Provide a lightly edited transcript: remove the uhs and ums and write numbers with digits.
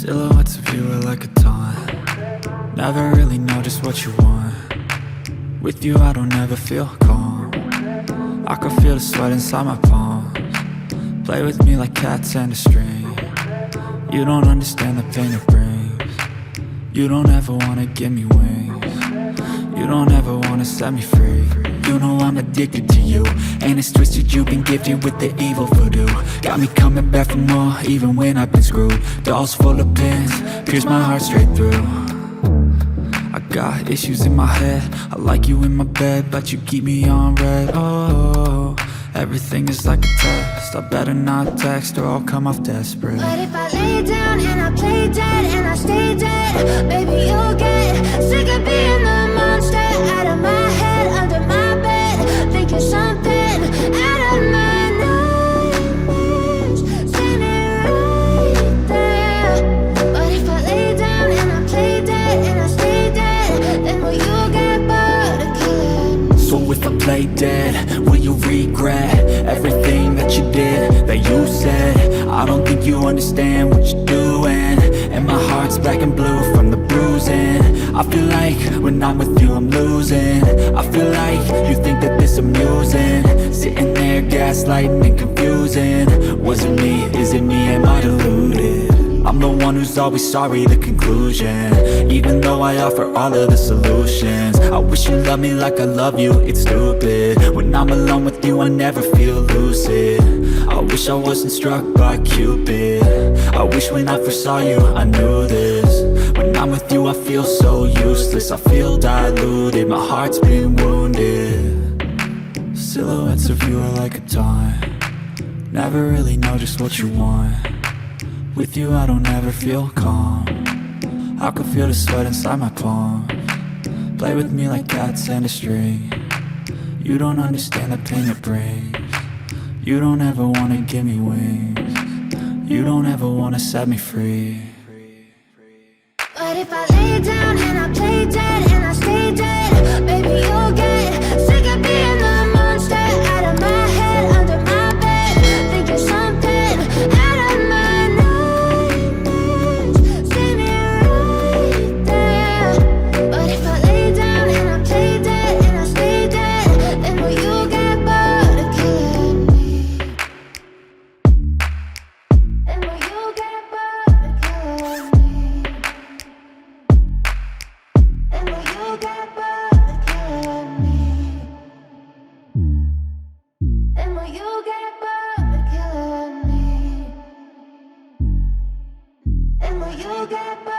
Silhouettes of you are like a taunt. Never really know just what you want. With you I don't ever feel calm. I can feel the sweat inside my palms. Play with me like cats and a string. You don't understand the pain it brings. You don't ever wanna give me wings. You don't ever wanna set me free. You know I'm addicted to you, and it's twisted, you've been gifted with the evil voodoo. Got me coming back for more, even when I've been screwed. Dolls full of pins, pierce my heart straight through. I got issues in my head, I like you in my bed, but you keep me on red. Oh, everything is like a test, I better not text or I'll come off desperate. But if I lay down and I play dead and I stay dead, baby you'll get sick of being the monster out of my head, under my bed, thinking something out of my nightmares, standing right there. But if I lay down and I play dead and I stay dead, then will you get bored of killing me? So if I play dead, will you regret everything that you did, that you said? I don't think you understand what you're doing, and my heart's black and blue from the bruising. I feel like when I'm with you I'm losing. I feel like you think that this amusing, sitting there gaslighting and confusing. Was it me? Is it me? Am I deluded? I'm the one who's always sorry, the conclusion, even though I offer all of the solutions. I wish you loved me like I love you, it's stupid. When I'm alone with you I never feel lucid. I wish I wasn't struck by Cupid. I wish when I first saw you I knew this. When I'm with you I feel so useless, I feel diluted, my heart's been wounded. Silhouettes of you are like a taunt. Never really know just what you want. With you I don't ever feel calm. I can feel the sweat inside my palms. Play with me like cats and a string. You don't understand the pain it brings. You don't ever wanna give me wings. You don't ever wanna set me free. But if I lay down and I play dead and I stay dead, baby you'll get sick of being the monster out of my head, under my bed, thinking something out of my nightmares, standing right there. But if I lay down and I play dead and I stay dead, then will you get bored of killing me? Then will you get bored of killing me? And will you get bored of killing me? And will you get bored of killing me? And will you get bored?